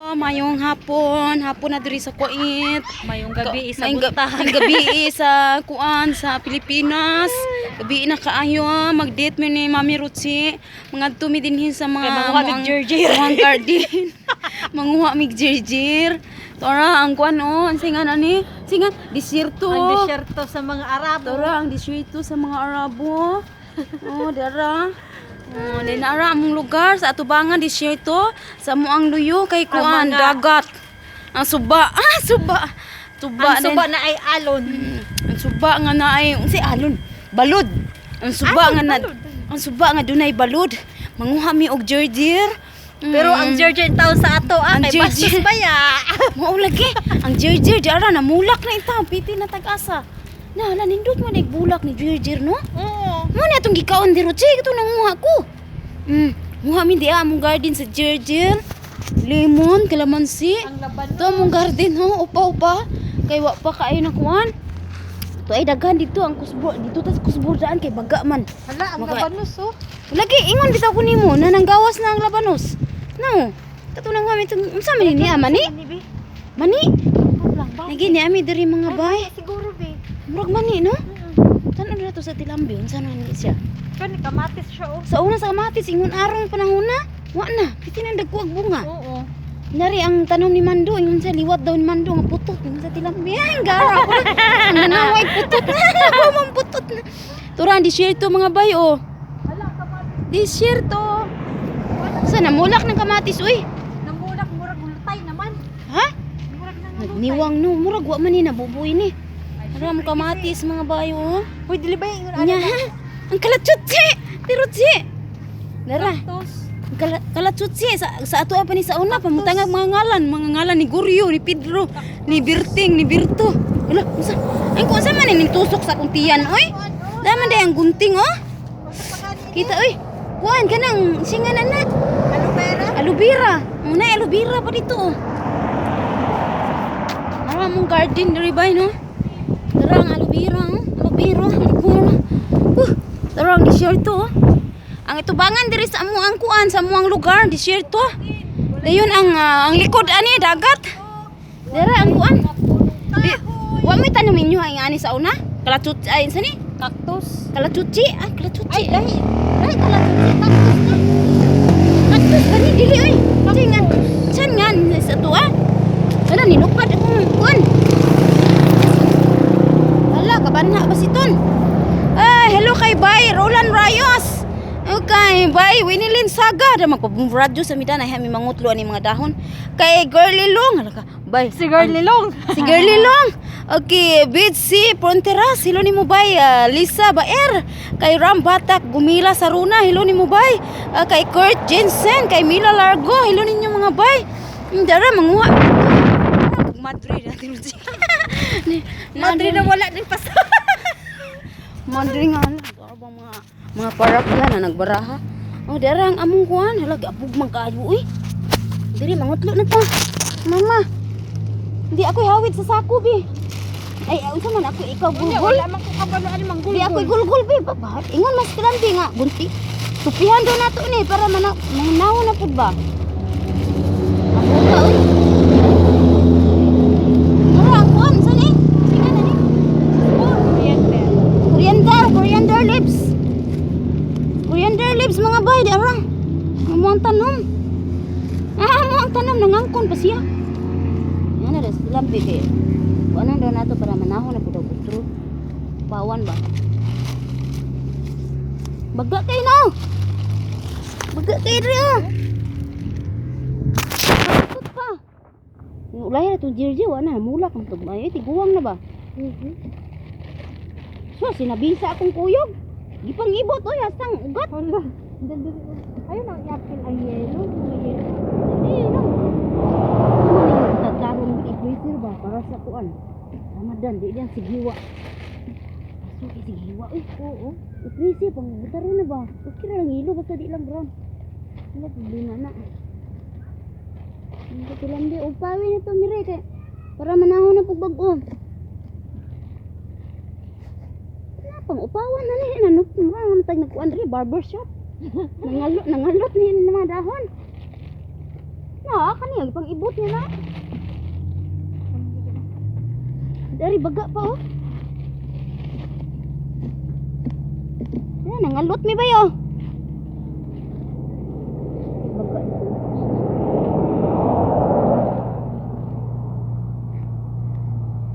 Mayong hapon na diri sa Kuwait. Mayong gabi isa Mayong buntahan. gabi sa kuan sa Pilipinas. Gabi na kaayo mag-date mi ni Mami Ruchi. Mga tumi dinhi sa mga Manguha mig jirjir. mga garden. Manguha mig jirjir. Tora ang kuan ang singan ani? Singan disyerto. Ang disyerto sa mga Arabo. Tora ang disyerto sa mga Arabo. Dara. Dinara among lugar sa atubangan disyerto sa muang luyo kay kuan dagat. Ang suba, suba. Suba Ang suba na ay alon. Ang suba nga naay unsi alon, balod. Ang suba nga na ang suba nga dunay balod. Manguha mi og jirjir. Pero ang jirjir tao sa ato Ang kay bastos jirjir. baya. Mao lagi. Ang jirjir dara na mulak na ita, piti na tag-asa. Na hala nindot mo bulak ni jirjir no? Oo. Mo na itong gikaon di Ruchi, ito nanguha ko. Muha mi di among garden sa jirjir. Lemon, kalamansi. Ang laban. Ito among garden ho, upa-upa. Kay wa pa kaayo na kuan. Ito ay daghan dito ang kusbur, dito ta sa kusburdaan kay baga man. Hala, ang Maka- labanos oh. Lagi ingon bitaw ko nimo na nanggawas na ang labanos. No. Kato nang kami itong unsa man ni mani? Bi. Mani. Lang ba? Lagi ni ami diri mga bay. Siguro bi. Murag mani no? Tan na to sa Tilambi unsa na ni siya? Kani kamatis siya oh. Sa una sa kamatis ingon arong panahon na. Wa na, piti na dagko og bunga. Oo. Nari ang tanom ni Mando, ingon sa liwat daw ni Mando nga putot ingon sa Tilambi. Ay, gara ako. Ang nanaway putot na. Ako man putot na. Turan di share to mga bay oh. Hala, kamatis. Di share to. Sa namulak ng kamatis uy. Namunak murag hultay naman. Ha? Murag nang Nagniwang no, murag wa man ni nabubuy ni. Aram kamatis mga bay oh. Hoy, dili ba ingon Nya, ang kalatsutsi. Tirutsi. Dara. Tos. Kalatsutsi sa ato pa ni sa una pamutang mga ngalan ni Guryo, ni Pedro, ni Birting, ni Birto. Wala, unsa? Ay ko sa man ning tusok sa kuntiyan oy. Daman day ang gunting oh. Kita oy. Kuan kanang singanan na. Ano pera? Alubira. Una alubira pa dito oh. Ara mong garden diri bay no. Dara ang alubira oh. Alubira, alubira. Dara ang disyerto oh. Ang itubangan diri sa amuang kuan sa amuang lugar disyerto. Dayon ang likod ani dagat. Dara ang kuan. Wa mi tanom ninyo ay ani sa una? Kalatut ay sa ni? Cactus. Kalatutsi. Ay kalatutsi. Ay, dahil. Dahil kalatutsi. Cactus na. Katus kani dili oy. Tingan. San nga sa tuwa? Kana nilupad akong kuan. Hala kabanha ba siton? Hello kay Bay Roland Rayos. Okay, Bay Winilin Saga da magpabumradyo sa midan ay mi mangutlo ani mga dahon. Kay Girly Long, hala ka. Bay. Si Girly Long. Si Girly Long. Okay, Bitsy Fronteras, hello ni mo bay. Lisa Baer, kay Ram Batak Gumila Saruna, hello ni mo bay. Kay Kurt Jensen, kay Mila Largo, hello ninyo mga bay. Dara manguha. Madrid natin si. Madrid na wala din pas. Madrid nga lang. Bang mga parapla na nagbaraha. Oh, dara ang among kuan, hala gabog magkayo uy. Diri mangutlo na ta. Mama. Hindi ako hawid sa sako bi. Ay, unsa man ako ikaw gulgul? Wala man ko kabalo ani manggul. Di ako gulgul bi, babat. Ingon mas tilambi nga, gunti. Tupihan daw nato ni para manaw na pud ba. Ako ka uy. Ano ang kuan sa ni? Sige na ni. Coriander leaves. Coriander leaves mga bay di ara. Amo ang tanom. Amo ang tanom nangangkon pa siya. Yan na sa tilambi bi. Ano daw nato para manahon na pud utro. Bawan ba? Baga kay no. Baga kay diri oh. Bakit pa? Ulay na itong jirji, wala na, mulak ang tugmay. Tiguwang na ba? So, sinabisa akong kuyog. Gipang ibot, oy, hasang ugat. Hala. Ayun ang yapin ay yelo. Hindi, no. Tatarong i-freezer ba, para sa kuan. Ramadan, di yan, sigiwa. Pasok, sigiwa, eh. Oo. I-freezer, pang butaro na ba? Okay lang, hilo, basta di lang gram. Wala, problema na. Hindi ko lang di, upawi na to, mire, kaya para manahon na pagbago. Pang upawan na ni ano mga tag nagkuan diri barber shop. Nangalot ni mga dahon. Na, kaniya pang ibot niya na. Dari baga pa oh. Yan, nangalot mi ba yo? Baga.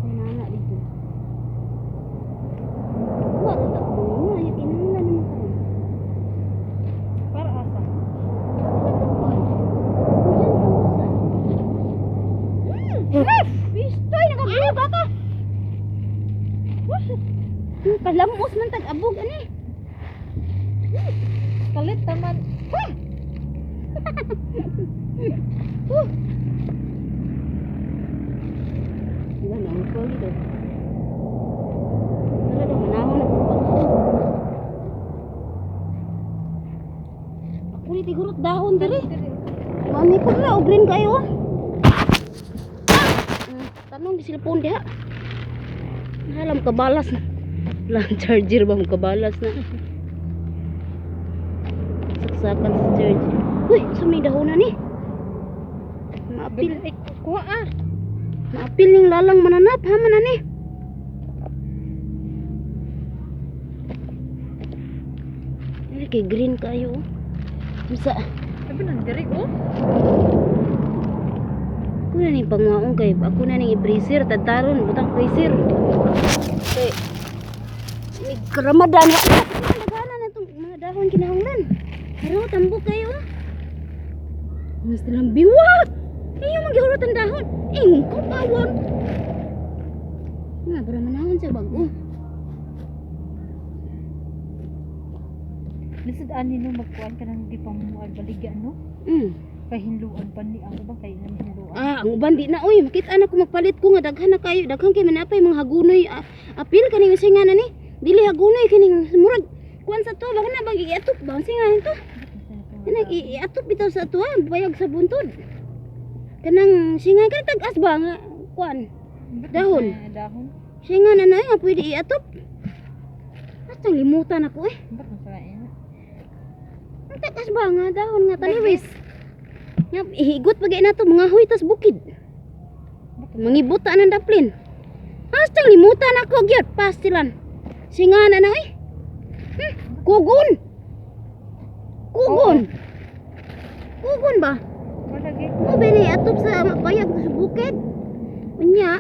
Nana dito. Wala ta ko mo, ya kinahanglan naman karon. Para asa? Pistoy, nakabuga ka. Kalamos man tag abog ani. Kalit taman. Diba na mo dito. Wala daw manahon na pagpag. Ako ni tigurot dahon diri. Mami ko na og green kayo. Tanong di cellphone diha. Halam kabalas na. Lang charger ba mo kabalas na. Saksakan sa charger. Uy, sa may dahonan ni. Maapil. Kuha ah. Maapil ning lalang mananap ha manani. Ay kay green kayo. Bisa. Sabi nang diri oh. Ako na ning pangwaong kay ako na ning i-freezer tataron butang freezer. Kay ni Ramadan wa nagana na tong mga dahon kinahanglan. Pero tambok kayo. Mas lang biwa. Iyo magihurot ang dahon. Ko pawon. Nga para manahon sa bago. Lisod ani no magkuan ka nang di pa mo baligya no. Kahinluan pa ni ako ba kay nang hinluan. Ang uban di na oy, makita na ko magpalit ko nga daghan na kayo, daghan kay manapay mga hagunoy. Apil kaning singanan ni. Dili hagunoy kining murag kuan sa to, baka na bang iatop ba ang singanan to? Kanang iatop bitaw sa to, bayag sa buntod. Kanang singanan kay tag-as ba nga kuan? Dahon. Dahon. Singanan na nga pwede iatop. Basta limutan ako eh. Ba't masalain? Ang tagas ba nga dahon nga taliwis. Nga ihigot pagay na to mga huy tas bukid. Mangibuta ng daplin. Basta limutan ako gyud pastilan. Singana na eh. Kugon. Kugon. Kugon ba? Wala gay. O bini atop sa bayag sa bukid. Unya.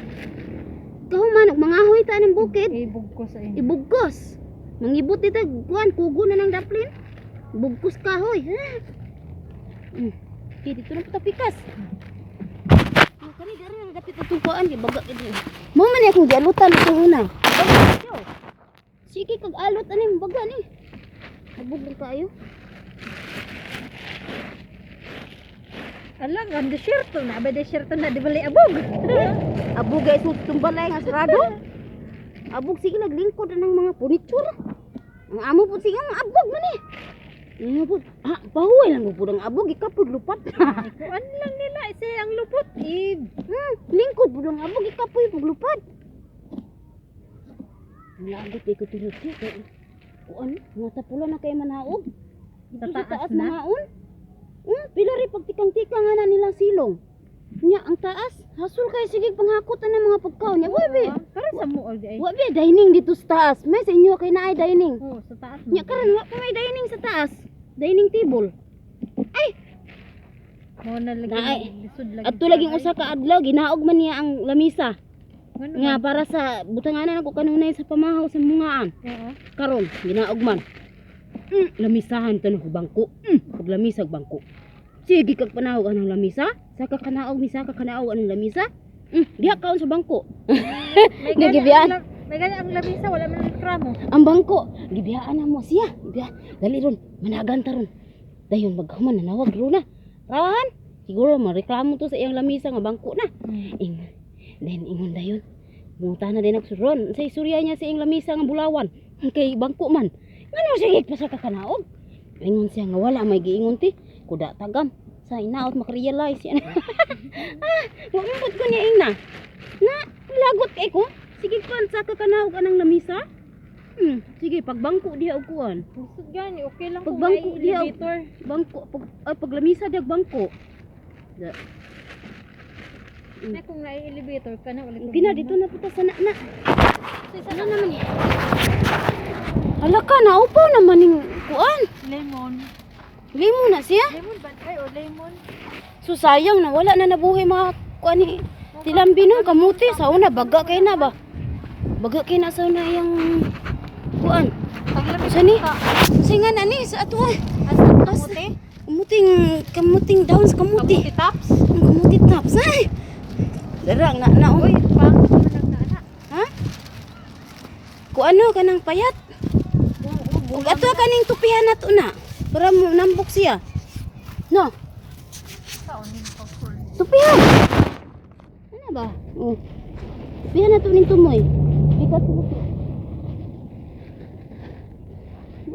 Kahuman og mga huy ta ng bukid. Ibog ko sa inyo. Ibugkos. Mangibot dito kuan kugon na ng daplin. Bugkos kahoy. Dito na puta pikas. Kani gari na dapit atong kuan kay baga kay. Mo man akong gialutan itong una. Sige kag alot ani baga ni. Abog lang kayo. Alang ang desierto na ba desierto na di bali abog. Abog guys tumbalay nga sarado. Abog sige naglingkod ng mga furniture. Ang amo po sige ang abog man eh. Ano po? Bahuay lang po ang abog ikapod lupat. Kuan lang nila isa ang lupot. Lingkod po ang abog ikapoy paglupat. Lagot ko tulog siya. Kuan, nga tapula na kay manaog. Sa Sa taas taas na? mangaon. Pila ri pagtikang-tikang nga na nila silong. Nya ang taas, hasul kay sige panghakotan ng mga pagkaon. Nya wabi. Para sa muog di ay. Wabi dining dito sa taas. May sa inyo kay naay dining. Oh, sa taas. Nya karon wa pa may dining sa taas. Dining table. Ay, Mo na lagi Naay. lisod lagi. adto laging usa ka adlaw ginaog man niya ang lamisa. Ano Nga man? para sa butanganan ako kanunay sa pamahaw sa mungaan. Oo. Karon ginaog man. Lamisahan tanong ko bangko. Pag lamisag bangko. Sige kag panahog anong lamisa? Saka kanaog misa ka kanaog anong lamisa? Diha kaon sa bangko. May gani Nagibiyaan. May gani ang labisa wala man ang kramo. Ang bangko, gibiyaan na mo siya. Dali ron, managan ta ron. Dayon maghuman na nawag ron na. Rawan, siguro mareklamo to sa iyang lamisa nga bangko na. Ingon dayon. Munta na din nagsuron. Sa istorya niya sa iyang lamisa nga bulawan. Kay bangko man. Ngano sige pa sa kakanaog? Ingon siya nga wala may giingon ti. Kuda tagam. Sa inaot makarealize yan. Wamubot ko niya ina. Na, lagot kay ko. Sige kuan sa kakanaog anang lamisa. Sige pagbangko diha og kuan. Lisod gani okay lang Pag kung bangko may diha og elevator. bangko pag lamisa diha og bangko. isda. Na kung na-elevator ka na ulit. Gina dito na puta sana na. Ano naman eh. Hala ka na upaw naman ning kuan. Lemon. Limo na siya. Lemon ba? Ay, o lemon. So sayang na wala na nabuhay mga kuan ni Tilambi no kamuti sa una baga kay na ba. Baga kay na sa una yang kuan. Sa ni? Singa na ni sa ato. Asa kamuti? Kamuting down sa kamuti. Kamuti tops? Ang kamuti tops ay. Dara nga na Uy, oy. pangit mo lang na anak. Ha? Ku ano kanang payat? Ug ato kaning tupihan nato na. Para mo nambok siya. No, Kaunin ko full. tupihan. Ano ba? Oh. Tupihan nato ning tumoy. Bigat tupi.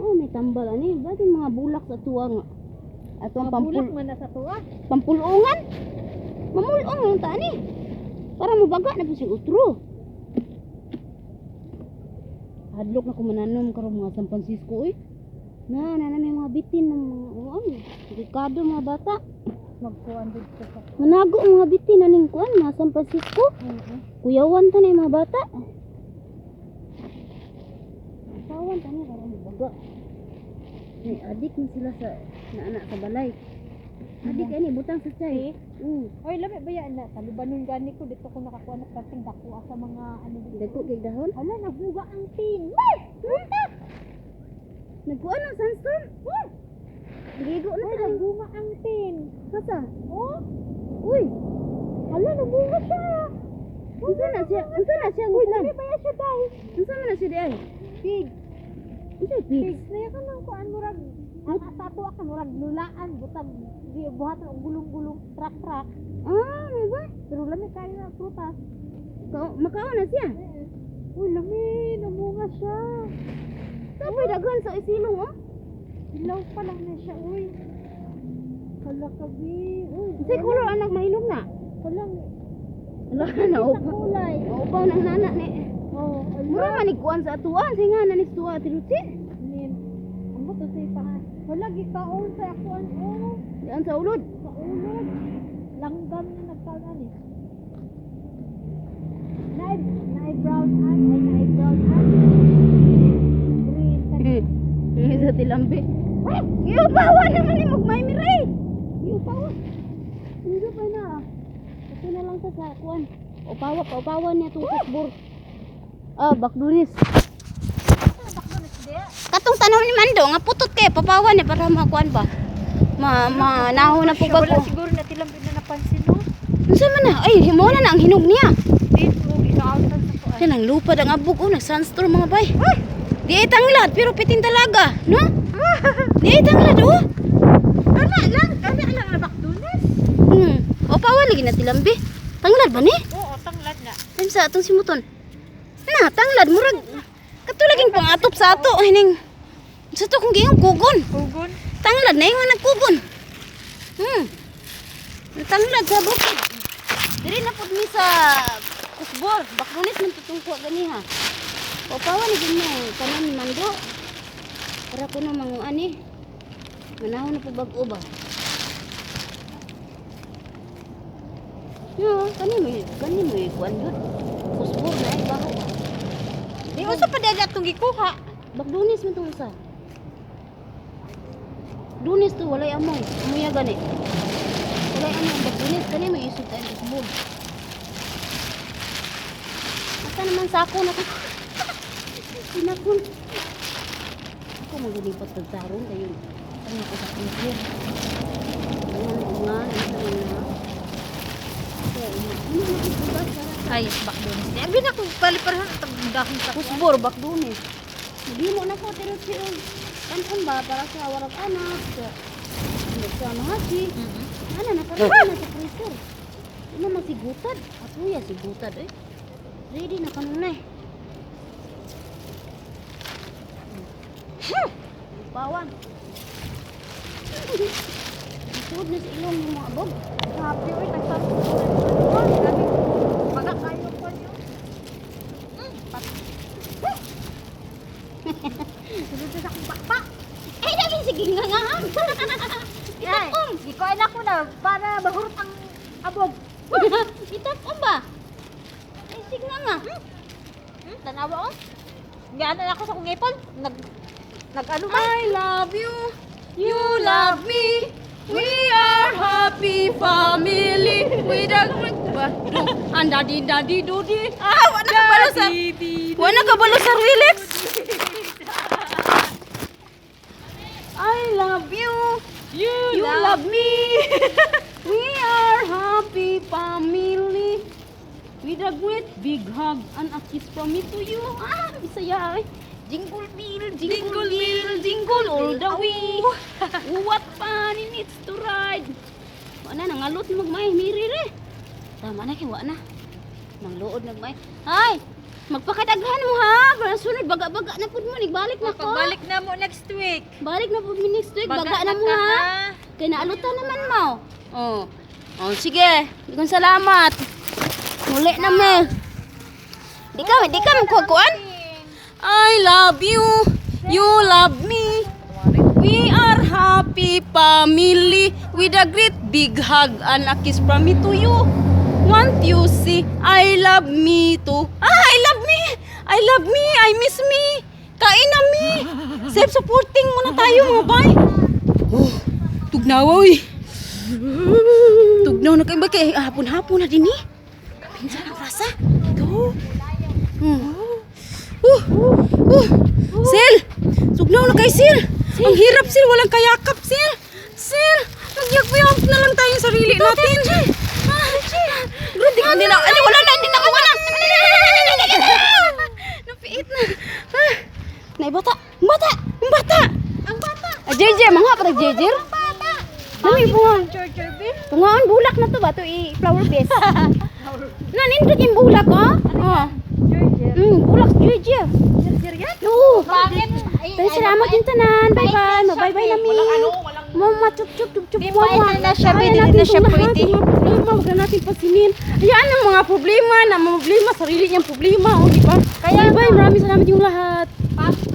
Oh, may tambal ani. Bakit mga bulak sa tuwang? Atong Bulak man na sa tuwa. pampulungan. Mamulong ang tani. Para mabaga na po si utro. Hadlok na ko mananom karong mga San Francisco eh. Na may mga bitin ng mga delikado mga bata. Magkuhan dito sa Manago ang mga bitin aning kuan mga San Francisco. Kuyawan ta na yung mga bata. Kuyawan ta na para mabaga. May adik na sila sa anak sa balay. Adik ani butang sa chay. Oy, lami ba yan na? Talibanon gani ko dito ko nakakuha ng kasing dakuha sa mga ano dito. Dako kay dahon. Hala, nagbuga ang tin. Nagkuan ang sandstorm. Ligo na Oy, tayo. nagbunga ang tin. Kasa? Oh, Uy, hala, nagbunga siya. unsa na siya? Unsa na siya Uy, ngutan? lami ba yan siya dahil? Unsa man na siya di ay? Pig. Unsa pig? Pig na yan ka nang kuan murag. Ang asato ka murag lulaan. Butang, di buhat ng gulong-gulong truck-truck. Ah, may ba? Pero lami kayo na prutas. Makaon na siya. Uy, lami, namunga siya. Tapos daghan sa isilong oh. Ilaw pa lang na siya, uy. Hala ka, Bi. Uy, Kasi kulo anak mahinog na. Hala, Wala na sa upaw. kulay. Upaw ng nana ni. Oh, Mura man ikuan sa atuan, singa na ni tuwa tiruti. Nin. Ang buto sa ipangan. Hala, gikaon sa ako ano. Diyan sa ulod. Sa ulod. Langgam na nagkagan eh. Naay brown eye. Ay, naay brown eye. Green. Ini sa tilambi. Iupawa naman ni Mugmay Miray. Iupawa. Hindi pa na. Ito na lang sa kuan. Upawa niya itong kusbor. Ah, bakdunis. Katong tanaw ni Mando, nga putot kayo, papawan niya para makuan ba? Manaho na po ba Wala ko? siguro na tilang na napansin, no? Ano man na? Ay, himola na ang hinog niya. Dito, ika-outan sa kuan. Yan ang lupad ang abog. Oh, nag-sunstorm mga bay. Di ay tanglad, pero pitin talaga. No? Di ay tanglad, oh. Kana lang na bakdunas. O, pawan lagi na tilambi. Tanglad ba ni? Oo, tanglad na. Time sa atong simuton. Na, tanglad. Murag. Katulaging pangatop sa ato. Hining. Sa to kung gayong kugon. Ugon. Tanglad na yung nagkugon. Tanglad sa bukid. Diri na pud mi sa kusbor. Baklunis man tutungko gani ha. O pawan ni mo kanon ni Mando. Para ko na manguan ni. Manahon na po bag-o ba? Yo, kani mo kuan gud. Kusbor na ay baho. Di usa pa dali atong gikuha. Bagdunis man tong isa. Dunis to walay amoy. Amoy ya gani. Walay amoy bagdunis kani may isut ay kusbor. Asa naman sako na to. Sinakon. Ako maglilipat ng tarong kayo. Ano ko sa kumpir. Ano nga, ano na. Ay, bakdunas. Di abi na ko paliparahan at dahon sa kuan. Kusbor, bakdunis. Hindi mo na ko tirot-tirot. Kanon ba para sa warag anak. Sa mahasi. Ano na para na sa freezer. Ano masigutad. Atuya sigutad eh. Ready na kanunay. Bawan. Isud na sa ilong yung mga abog. Happy oy nagsapo ko. Dami. Magakayo ko niyo. Sulod sa akong pakpak. Ay, dami sige nga nga. Ay, di ko anak ko na para mahurot ang Itap on ba? Ay, sige nga. Tanawa ko. Gano'n ako sa kong ipon. Nag-ano ba? I love you. You love me. We are happy family. With a and daddy dodi. Wala ka balo sa. Wala ka balo sa relax. I love you. You love me. We are happy family. With a great big hug and a kiss from me to you. Bisaya eh. Jingle bell, jingle bell, jingle all the way. What fun it is to ride. Wala na, nangalot ni magmay, mirire. Tama na, kiwa na. Nangluod nagmay. Ay, magpakadaghan mo ha. Para sunod, baga-baga na po mo. Nagbalik na ko. Pagbalik na mo next week. Balik na po mo next week. Baga na mo ka, ha. Kaya naalutan naman mo. Oh, sige. Ikon salamat. Muli na me. Di ka magkukuan? I love you. You love me. We are happy family with a great big hug and a kiss from me to you. Want you see? I love me too. I love me. I love me. I miss me. Kain na me. Self-supporting muna tayo mga bay. Tugnaw oy. Tugnaw na kayo ba kay hapon-hapon na din eh. Pinsan ang rasa. Ito. Sil! Sugnaw na kay Sil! Ang hirap Sil, walang kayakap Sil! Sil! Nagyag-yag na lang tayong sarili natin! Grabe ka din ako! Ano, wala na! Hindi na ako! Wala! Napiit na! Nay, bata! Ang bata! Ang bata! Ang bata! Jejer! Mga pa Jejer? Ang bata! Dami bunga! Georgia Bill? Tungaan, bulak na to ba? Ito i-flower base. Nanindot yung bulak, ha? Oh. Georgia. Bulak Jejer. Georgia yan? Oo. Bakit? Pero salamat yung tanan. Bye-bye. Bye-bye namin. Mama, chup-chup. Di ba ito na siya, Kaya hindi natin na siya itong lahat, pwede. mga problema, huwag na natin pasinin. Ayan ang mga problema, sarili niyang problema, o di ba? Bye-bye, maraming salamat yung lahat.